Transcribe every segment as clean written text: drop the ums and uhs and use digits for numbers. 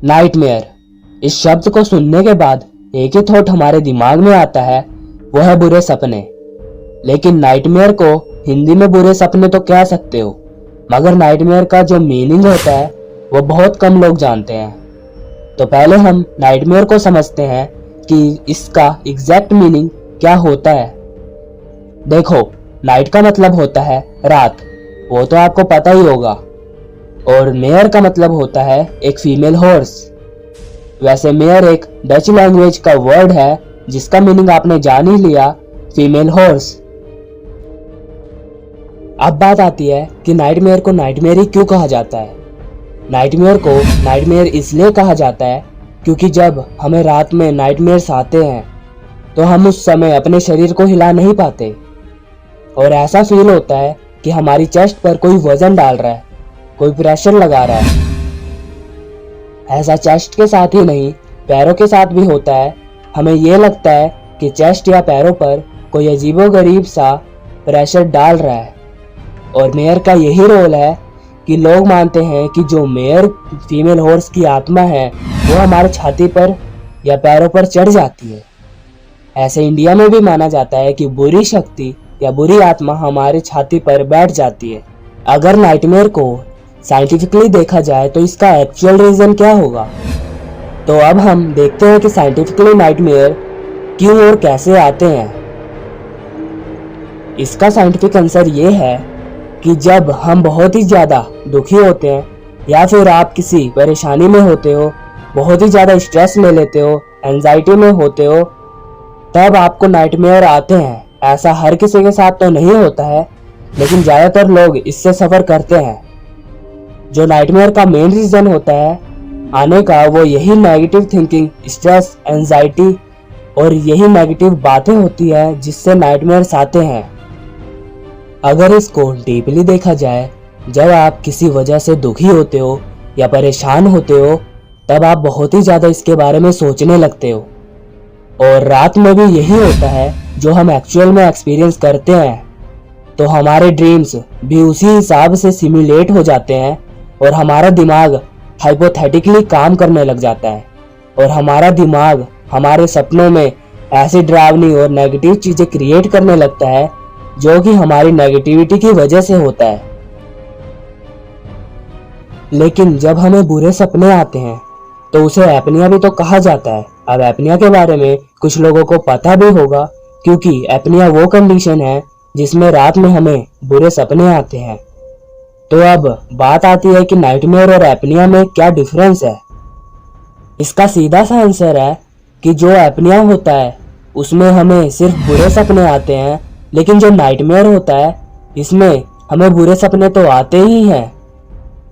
Nightmare, इस शब्द को सुनने के बाद एक ही थॉट हमारे दिमाग में आता है, वो है बुरे सपने। लेकिन नाइटमेयर को हिंदी में बुरे सपने तो कह सकते हो, मगर नाइटमेयर का जो मीनिंग होता है वो बहुत कम लोग जानते हैं। तो पहले हम नाइटमेयर को समझते हैं कि इसका एग्जैक्ट मीनिंग क्या होता है। देखो, नाइट का मतलब होता है रात, वो तो आपको पता ही होगा, और मेयर का मतलब होता है एक फीमेल हॉर्स। वैसे मेयर एक डच लैंग्वेज का वर्ड है जिसका मीनिंग आपने जान ही लिया, फीमेल हॉर्स। अब बात आती है कि नाइटमेयर को नाइटमेयर ही क्यों कहा जाता है। नाइटमेयर को नाइटमेयर इसलिए कहा जाता है क्योंकि जब हमें रात में नाइटमेयर्स आते हैं तो हम उस समय अपने शरीर को हिला नहीं पाते और ऐसा फील होता है कि हमारी चेस्ट पर कोई वजन डाल रहा है, कोई प्रेशर लगा रहा है। ऐसा चेस्ट के साथ ही नहीं, पैरों के साथ भी होता है। हमें ये लगता है कि चेस्ट या पैरों पर कोई अजीबोगरीब सा प्रेशर डाल रहा है। और मेयर का यही रोल है कि लोग मानते हैं कि जो मेयर फीमेल हॉर्स की आत्मा है वो हमारे छाती पर या पैरों पर चढ़ जाती है। ऐसे इंडिया में भी माना जाता है कि बुरी शक्ति या बुरी आत्मा हमारे छाती पर बैठ जाती है। अगर नाइटमेयर को साइंटिफिकली देखा जाए तो इसका एक्चुअल रीजन क्या होगा, तो अब हम देखते हैं कि साइंटिफिकली नाइटमेयर क्यों और कैसे आते हैं। इसका साइंटिफिक आंसर ये है कि जब हम बहुत ही ज़्यादा दुखी होते हैं या फिर आप किसी परेशानी में होते हो, बहुत ही ज़्यादा स्ट्रेस ले लेते हो, एंजाइटी में होते हो, तब आपको नाइटमेयर आते हैं। ऐसा हर किसी के साथ तो नहीं होता है, लेकिन ज़्यादातर लोग इससे सफ़र करते हैं। जो नाइटमेयर का मेन रीज़न होता है आने का, वो यही नेगेटिव थिंकिंग, स्ट्रेस, एंजाइटी और यही नेगेटिव बातें होती है जिससे नाइटमेयर्स आते हैं। अगर इसको डीपली देखा जाए, जब आप किसी वजह से दुखी होते हो या परेशान होते हो, तब आप बहुत ही ज़्यादा इसके बारे में सोचने लगते हो। और रात में भी यही होता है जो हम एक्चुअल में एक्सपीरियंस करते हैं। तो हमारे ड्रीम्स भी उसी हिसाब से सिमुलेट हो जाते हैं और हमारा दिमाग हाइपोथेटिकली काम करने लग जाता है और हमारा दिमाग हमारे सपनों में ऐसी डरावनी और नेगेटिव चीज़ें क्रिएट करने लगता है जो कि हमारी नेगेटिविटी की वजह से होता है। लेकिन जब हमें बुरे सपने आते हैं तो उसे एपनिया भी तो कहा जाता है। अब एपनिया के बारे में कुछ लोगों को पता भी होगा, क्योंकि एपनिया वो कंडीशन है जिसमें रात में हमें बुरे सपने आते हैं। तो अब बात आती है कि नाइटमेयर और एपनिया में क्या डिफरेंस है। इसका सीधा सा आंसर है कि जो एपनिया होता है उसमें हमें सिर्फ बुरे सपने आते हैं, लेकिन जो नाइटमेयर होता है इसमें हमें बुरे सपने तो आते ही हैं,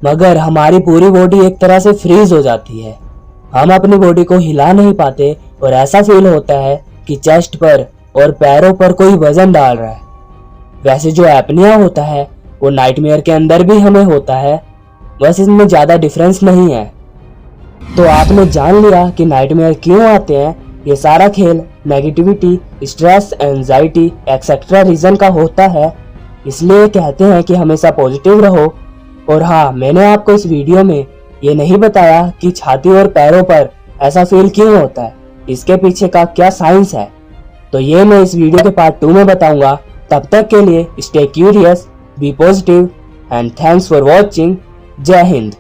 मगर हमारी पूरी बॉडी एक तरह से फ्रीज हो जाती है। हम अपनी बॉडी को हिला नहीं पाते और ऐसा फील होता है कि चेस्ट पर और पैरों पर कोई वजन डाल रहा है। वैसे जो एपनिया होता है वो नाइटमेयर के अंदर भी हमें होता है, बस इसमें ज़्यादा डिफरेंस नहीं है। तो आपने जान लिया कि नाइटमेयर क्यों आते हैं। ये सारा खेल negativity, stress, anxiety etcetera reason का होता है। इसलिए कहते हैं कि हमेशा पॉजिटिव रहो। और हाँ, मैंने आपको इस वीडियो में ये नहीं बताया कि छाती और पैरों पर ऐसा फील क्यों होता है, इसके पीछे का क्या साइंस है। तो ये मैं इस वीडियो के पार्ट 2 में बताऊंगा। तब तक के लिए stay curious, be positive and thanks for watching. जय हिंद।